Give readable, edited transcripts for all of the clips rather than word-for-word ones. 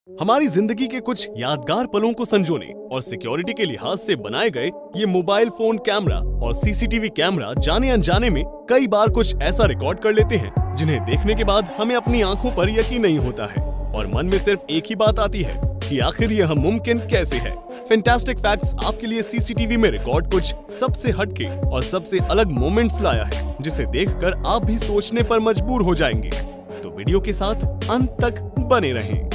हमारी जिंदगी के कुछ यादगार पलों को संजोने और सिक्योरिटी के लिहाज से बनाए गए ये मोबाइल फोन कैमरा और सीसीटीवी कैमरा जाने अनजाने में कई बार कुछ ऐसा रिकॉर्ड कर लेते हैं जिन्हें देखने के बाद हमें अपनी आंखों पर यकीन नहीं होता है और मन में सिर्फ एक ही बात आती है कि आखिर यह मुमकिन कैसे है। फैंटास्टिक फैक्ट्स आपके लिए सीसीटीवी में रिकॉर्ड कुछ सबसे हटके और सबसे अलग मोमेंट्स लाया है जिसे देखकर आप भी सोचने पर मजबूर हो जाएंगे। तो वीडियो के साथ अंत तक बने रहें।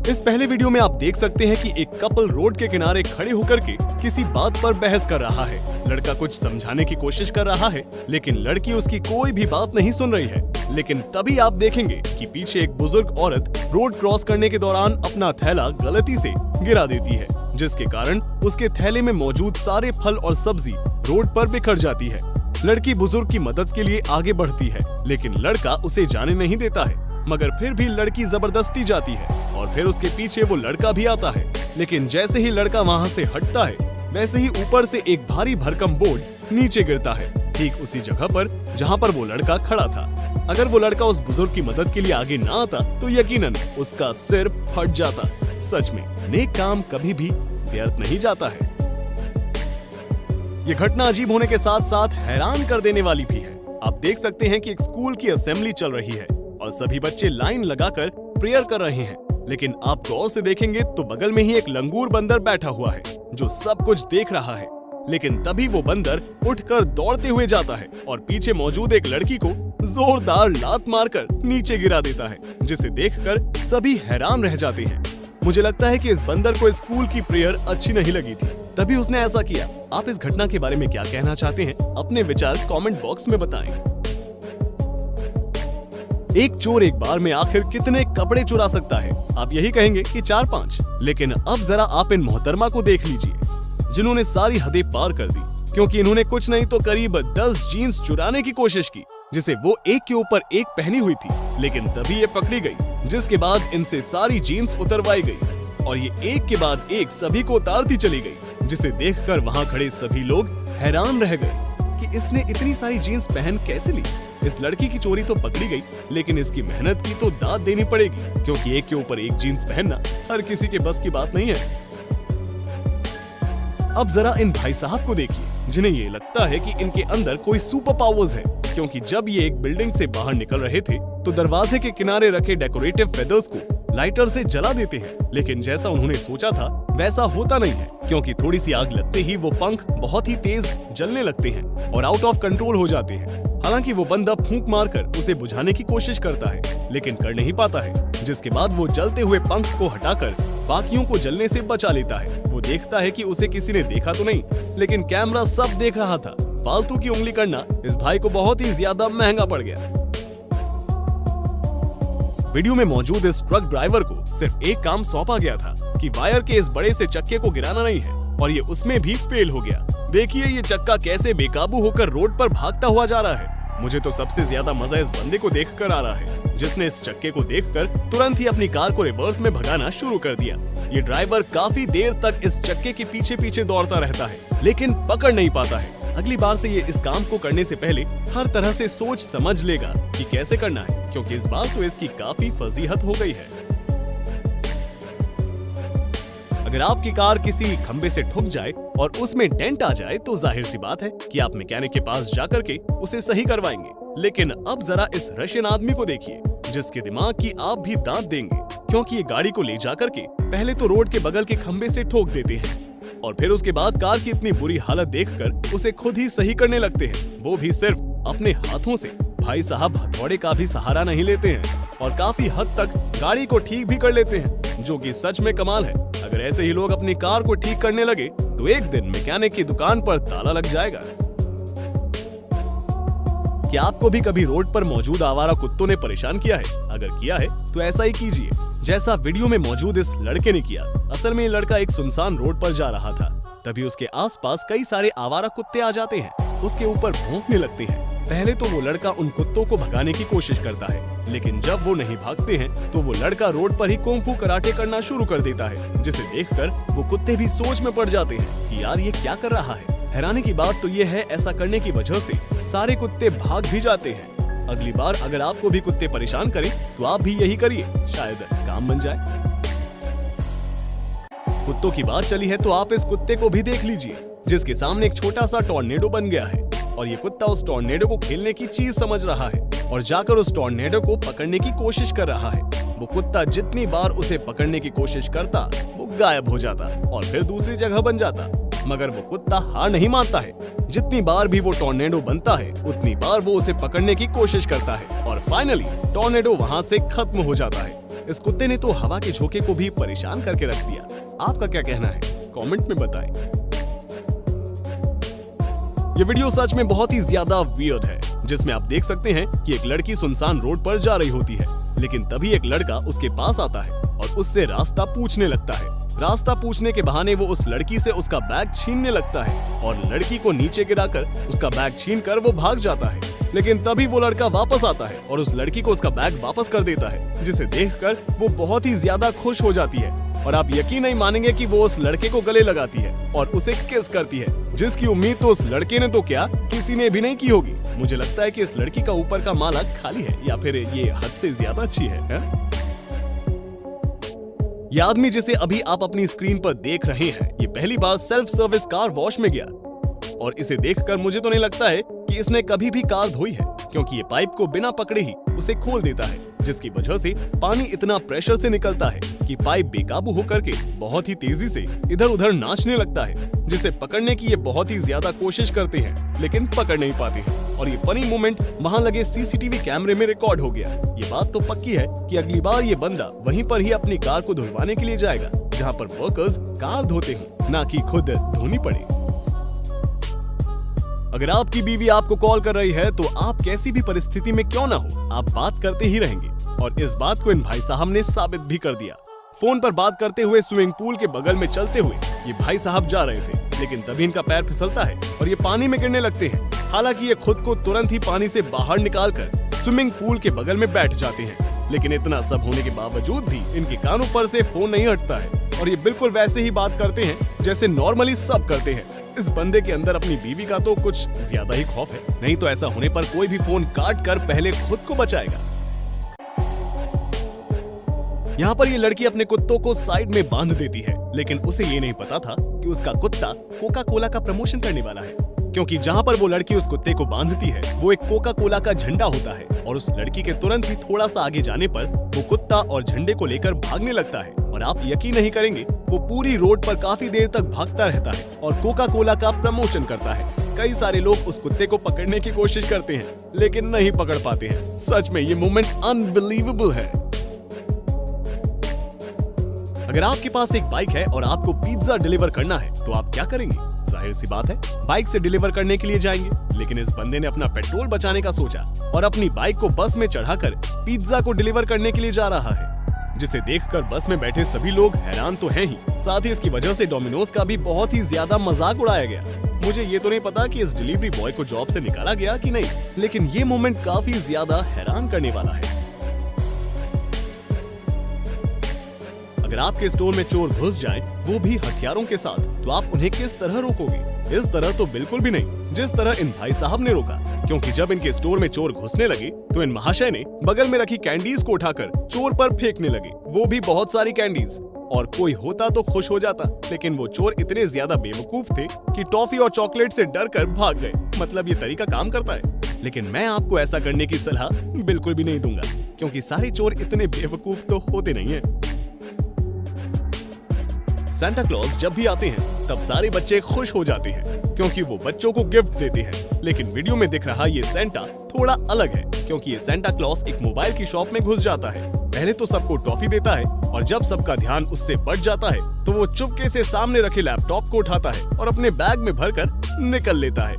इस पहले वीडियो में आप देख सकते हैं कि एक कपल रोड के किनारे खड़े होकर के किसी बात पर बहस कर रहा है। लड़का कुछ समझाने की कोशिश कर रहा है लेकिन लड़की उसकी कोई भी बात नहीं सुन रही है। लेकिन तभी आप देखेंगे कि पीछे एक बुजुर्ग औरत रोड क्रॉस करने के दौरान अपना थैला गलती से गिरा देती है, जिसके कारण उसके थैले में मौजूद सारे फल और सब्जी रोड पर बिखर जाती है। लड़की बुजुर्ग की मदद के लिए आगे बढ़ती है लेकिन लड़का उसे जाने नहीं देता है, मगर फिर भी लड़की जबरदस्ती जाती है और फिर उसके पीछे वो लड़का भी आता है। लेकिन जैसे ही लड़का वहाँ से हटता है वैसे ही ऊपर से एक भारी भरकम बोर्ड नीचे गिरता है, ठीक उसी जगह पर जहाँ पर वो लड़का खड़ा था। अगर वो लड़का उस बुजुर्ग की मदद के लिए आगे ना आता तो यकीनन उसका सिर फट जाता। सच में नेक काम कभी भी व्यर्थ नहीं जाता है। ये घटना अजीब होने के साथ साथ हैरान कर देने वाली भी है। आप देख सकते हैं कि एक स्कूल की असेंबली चल रही है और सभी बच्चे लाइन लगाकर प्रेयर कर रहे हैं, लेकिन आप गौर से देखेंगे तो बगल में ही एक लंगूर बंदर बैठा हुआ है जो सब कुछ देख रहा है। लेकिन तभी वो बंदर उठकर दौड़ते हुए जाता है और पीछे मौजूद एक लड़की को जोरदार लात मारकर नीचे गिरा देता है, जिसे देखकर सभी हैरान रह जाते हैं। मुझे लगता है कि इस बंदर को स्कूल की प्रेयर अच्छी नहीं लगी थी, तभी उसने ऐसा किया। आप इस घटना के बारे में क्या कहना चाहते हैं? अपने विचार कमेंट बॉक्स में बताएं। एक चोर एक बार में आखिर कितने कपड़े चुरा सकता है? आप यही कहेंगे कि 4-5। लेकिन अब जरा आप इन मोहतरमा को देख लीजिए जिन्होंने सारी हदें पार कर दी, क्योंकि इन्होंने कुछ नहीं तो करीब 10 जीन्स चुराने की कोशिश की जिसे वो एक के ऊपर एक पहनी हुई थी। लेकिन तभी ये पकड़ी गई, जिसके बाद इनसे सारी जीन्स उतरवाई गई और ये एक के बाद एक सभी को उतारती चली गई, जिसे देखकर वहाँ खड़े सभी लोग हैरान रह गए कि इसने इतनी सारी जीन्स पहन कैसे ली। इस लड़की की चोरी तो पकड़ी गई लेकिन इसकी मेहनत की तो दाद देनी पड़ेगी, क्योंकि एक के ऊपर एक जीन्स पहनना हर किसी के बस की बात नहीं है। अब जरा इन भाई साहब को देखिए जिन्हें ये लगता है कि इनके अंदर कोई सुपर पावर्स है, क्योंकि जब ये एक बिल्डिंग से बाहर निकल रहे थे तो दरवाजे के किनारे रखे डेकोरेटिव फेदर्स को लाइटर से जला देते हैं। लेकिन जैसा उन्होंने सोचा था वैसा होता नहीं है, क्योंकि थोड़ी सी आग लगते ही वो पंख बहुत ही तेज जलने लगते हैं और आउट ऑफ कंट्रोल हो जाते हैं। हालांकि वो बंदा फूंक मारकर उसे बुझाने की कोशिश करता है लेकिन कर नहीं पाता है, जिसके बाद वो जलते हुए पंख को हटाकर बाकियों को जलने से बचा लेता है। वो देखता है कि उसे किसी ने देखा तो नहीं, लेकिन कैमरा सब देख रहा था। फालतू की उंगली करना इस भाई को बहुत ही ज्यादा महंगा पड़ गया। वीडियो में मौजूद इस ट्रक ड्राइवर को सिर्फ एक काम सौंपा गया था कि वायर के इस बड़े से चक्के को गिराना नहीं है, और ये उसमें भी फेल हो गया। देखिए ये चक्का कैसे बेकाबू होकर रोड पर भागता हुआ जा रहा है। मुझे तो सबसे ज्यादा मजा इस बंदे को देखकर आ रहा है जिसने इस चक्के को देखकर तुरंत ही अपनी कार को रिवर्स में भगाना शुरू कर दिया। ये ड्राइवर काफी देर तक इस चक्के के पीछे पीछे दौड़ता रहता है लेकिन पकड़ नहीं पाता है। अगली बार से ये इस काम को करने से पहले हर तरह से सोच समझ लेगा कि कैसे करना है, क्योंकि इस बार तो इसकी काफी फजीहत हो गई है। अगर आपकी कार किसी खंबे से ठुक जाए और उसमें डेंट आ जाए तो जाहिर सी बात है कि आप मैकेनिक के पास जाकर के उसे सही करवाएंगे। लेकिन अब जरा इस रशियन आदमी को देखिए जिसके दिमाग की आप भी दांत देंगे, क्योंकि ये गाड़ी को ले जाकर के पहले तो रोड के बगल के खंबे से ठोक देते हैं और फिर उसके बाद कार की इतनी बुरी हालत देखकर उसे खुद ही सही करने लगते हैं, वो भी सिर्फ अपने हाथों से। भाई साहब हथौड़े का भी सहारा नहीं लेते हैं और काफी हद तक गाड़ी को ठीक भी कर लेते हैं, जो कि सच में कमाल है। अगर ऐसे ही लोग अपनी कार को ठीक करने लगे तो एक दिन मैकेनिक की दुकान पर ताला लग जाएगा। क्या आपको भी कभी रोड पर मौजूद आवारा कुत्तों ने परेशान किया है? अगर किया है तो ऐसा ही कीजिए जैसा वीडियो में मौजूद इस लड़के ने किया। असल में ये लड़का एक सुनसान रोड पर जा रहा था, तभी उसके आसपास कई सारे आवारा कुत्ते आ जाते हैं, उसके ऊपर भौंकने लगते हैं। पहले तो वो लड़का उन कुत्तों को भगाने की कोशिश करता है, लेकिन जब वो नहीं भागते हैं तो वो लड़का रोड पर ही कुंग-फू कराटे करना शुरू कर देता है, जिसे देखकर वो कुत्ते भी सोच में पड़ जाते हैं कि यार ये क्या कर रहा है। हैरानी की बात तो ये है ऐसा करने की वजह से सारे कुत्ते भाग भी जाते हैं। अगली बार अगर आपको भी कुत्ते परेशान करें तो आप भी यही करिए, शायद काम बन जाए। कुत्तों की बात चली है तो आप इस कुत्ते को भी देख लीजिए, जिसके सामने एक छोटा सा टॉर्नेडो बन गया है और ये कुत्ता उस टॉर्नेडो को खेलने की चीज समझ रहा है और जाकर उस टॉर्नेडो को पकड़ने की कोशिश कर रहा है। वो कुत्ता जितनी बार उसे पकड़ने की कोशिश करता वो गायब हो जाता और फिर दूसरी जगह बन जाता, मगर वो कुत्ता हार नहीं मानता है। जितनी बार भी वो टॉर्नेडो बनता है उतनी बार वो उसे पकड़ने की कोशिश करता है और फाइनली टॉर्नेडो वहाँ से खत्म हो जाता है। इस कुत्ते ने तो हवा के झोंके को भी परेशान करके रख दिया। आपका क्या कहना है, कमेंट में बताएं। ये वीडियो सच में बहुत ही ज्यादा वियर्ड है, जिसमें आप देख सकते हैं कि एक लड़की सुनसान रोड पर जा रही होती है, लेकिन तभी एक लड़का उसके पास आता है और उससे रास्ता पूछने लगता है। रास्ता पूछने के बहाने वो उस लड़की से उसका बैग छीनने लगता है और लड़की को नीचे गिराकर उसका बैग छीनकर वो भाग जाता है। लेकिन तभी वो लड़का वापस आता है और उस लड़की को उसका बैग वापस कर देता है, जिसे देखकर वो बहुत ही ज्यादा खुश हो जाती है और आप यकीन नहीं मानेंगे कि वो उस लड़के को गले लगाती है और उसे किस करती है, जिसकी उम्मीद तो उस लड़के ने तो क्या किसी ने भी नहीं की होगी। मुझे लगता है कि इस लड़की का ऊपर का माला खाली है या फिर ये हद से ज्यादा अच्छी है? ये आदमी जिसे अभी आप अपनी स्क्रीन पर देख रहे हैं, ये पहली बार सेल्फ सर्विस कार वॉश में गया और इसे देखकर मुझे तो नहीं लगता है कि इसने कभी भी कार धोई है, क्योंकि ये पाइप को बिना पकड़े ही उसे खोल देता है, जिसकी वजह से पानी इतना प्रेशर से निकलता है कि पाइप बेकाबू होकर के बहुत ही तेजी से इधर उधर नाचने लगता है, जिसे पकड़ने की ये बहुत ही ज्यादा कोशिश करते हैं लेकिन पकड़ नहीं पाते हैं। और ये फनी मोमेंट वहाँ लगे सीसीटीवी कैमरे में रिकॉर्ड हो गया। ये बात तो पक्की है कि अगली बार ये बंदा वहीं पर ही अपनी कार को धुलवाने के लिए जाएगा, जहाँ पर वर्कर्स कार धोते हो, ना कि खुद धोनी पड़े। अगर आपकी बीवी आपको कॉल कर रही है तो आप कैसी भी परिस्थिति में क्यों ना हो, आप बात करते ही रहेंगे और इस बात को इन भाई साहब ने साबित भी कर दिया। फोन पर बात करते हुए स्विमिंग पूल के बगल में चलते हुए ये भाई साहब जा रहे थे, लेकिन तभी इनका पैर फिसलता है और ये पानी में गिरने लगते हैं। हालांकि ये खुद को तुरंत ही पानी से बाहर निकालकर स्विमिंग पूल के बगल में बैठ जाते हैं, लेकिन इतना सब होने के बावजूद भी इनके कानों पर से फोन नहीं हटता है और ये बिल्कुल वैसे ही बात करते हैं जैसे नॉर्मली सब करते हैं। इस बंदे के अंदर अपनी बीवी का तो कुछ ज्यादा ही खौफ है, नहीं तो ऐसा होने पर कोई भी फोन काट कर पहले खुद को बचाएगा। यहाँ पर ये लड़की अपने कुत्तों को साइड में बांध देती है, लेकिन उसे ये नहीं पता था कि उसका कुत्ता कोका कोला का प्रमोशन करने वाला है, क्योंकि जहाँ पर वो लड़की उस कुत्ते को बांधती है वो एक कोका कोला का झंडा होता है और उस लड़की के तुरंत ही थोड़ा सा आगे जाने पर वो कुत्ता और झंडे को लेकर भागने लगता है और आप यकीन नहीं करेंगे वो पूरी रोड पर काफी देर तक भागता रहता है और कोका कोला का प्रमोशन करता है। कई सारे लोग उस कुत्ते को पकड़ने की कोशिश करते हैं लेकिन नहीं पकड़ पाते हैं। सच में ये मोमेंट अनबिलीवेबल है। अगर आपके पास एक बाइक है और आपको पिज्जा डिलीवर करना है तो आप क्या करेंगे? जाहिर सी बात है, बाइक से डिलीवर करने के लिए जाएंगे, लेकिन इस बंदे ने अपना पेट्रोल बचाने का सोचा और अपनी बाइक को बस में चढ़ाकर पिज्जा को डिलीवर करने के लिए जा रहा है, जिसे देखकर बस में बैठे सभी लोग हैरान तो हैं ही, साथ ही इसकी वजह से डोमिनोज का भी बहुत ही ज्यादा मजाक उड़ाया गया। मुझे ये तो नहीं पता कि इस डिलीवरी बॉय को जॉब से निकाला गया कि नहीं, लेकिन ये मोमेंट काफी ज्यादा हैरान करने वाला है। अगर आपके स्टोर में चोर घुस जाएं, वो भी हथियारों के साथ, तो आप उन्हें किस तरह रोकोगे? इस तरह तो बिल्कुल भी नहीं, जिस तरह इन भाई साहब ने रोका, क्योंकि जब इनके स्टोर में चोर घुसने लगे तो इन महाशय ने बगल में रखी कैंडीज को उठाकर चोर पर फेंकने लगे, वो भी बहुत सारी कैंडीज। और कोई होता तो खुश हो जाता, लेकिन वो चोर इतने ज्यादा बेवकूफ थे कि टॉफी और चॉकलेट से डरकर भाग गए। मतलब ये तरीका काम करता है, लेकिन मैं आपको ऐसा करने की सलाह बिल्कुल भी नहीं दूंगा, क्योंकि सारे चोर इतने बेवकूफ तो होते नहीं है। सांता क्लॉज जब भी आते हैं तब सारे बच्चे खुश हो जाते हैं, क्योंकि वो बच्चों को गिफ्ट देते हैं। लेकिन वीडियो में दिख रहा ये सेंटा थोड़ा अलग है, क्योंकि ये सांता क्लॉज एक मोबाइल की शॉप में घुस जाता है। पहले तो सबको टॉफी देता है और जब सबका ध्यान उससे बढ़ जाता है तो वो चुपके से सामने रखे लैपटॉप को उठाता है और अपने बैग में भरकर निकल लेता है।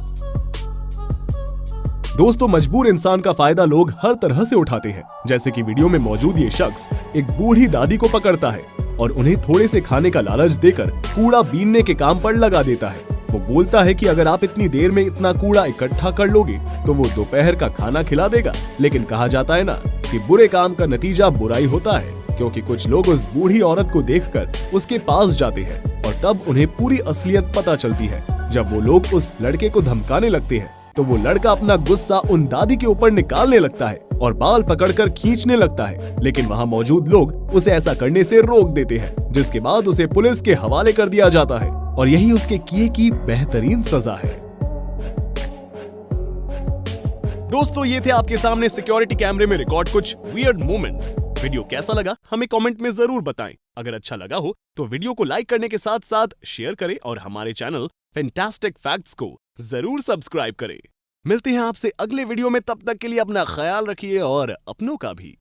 दोस्तों, मजबूर इंसान का फायदा लोग हर तरह से उठाते हैं, जैसे कि वीडियो में मौजूद ये शख्स एक बूढ़ी दादी को पकड़ता है और उन्हें थोड़े से खाने का लालच देकर कूड़ा बीनने के काम पर लगा देता है। वो बोलता है कि अगर आप इतनी देर में इतना कूड़ा इकट्ठा कर लोगे तो वो दोपहर का खाना खिला देगा। लेकिन कहा जाता है ना कि बुरे काम का नतीजा बुराई होता है, क्योंकि कुछ लोग उस बूढ़ी औरत को देखकर उसके पास जाते हैं और तब उन्हें पूरी असलियत पता चलती है, जब वो लोग उस लड़के को धमकाने लगते हैं तो वो लड़का अपना गुस्सा उन दादी के ऊपर निकालने लगता है और बाल पकड़कर खींचने लगता है, लेकिन वहाँ मौजूद लोग उसे ऐसा करने से रोक देते हैं, जिसके बाद उसे पुलिस के हवाले कर दिया जाता है और यही उसके किए की बेहतरीन सजा है। दोस्तों, ये थे आपके सामने सिक्योरिटी कैमरे में रिकॉर्ड कुछ वियर्ड मोमेंट्स। वीडियो कैसा लगा हमें कमेंट में जरूर बताएं। अगर अच्छा लगा हो तो वीडियो को लाइक करने के साथ साथ शेयर करें और हमारे चैनल फैंटास्टिक फैक्ट्स को जरूर सब्सक्राइब करें। मिलते हैं आपसे अगले वीडियो में, तब तक के लिए अपना ख्याल रखिए और अपनों का भी।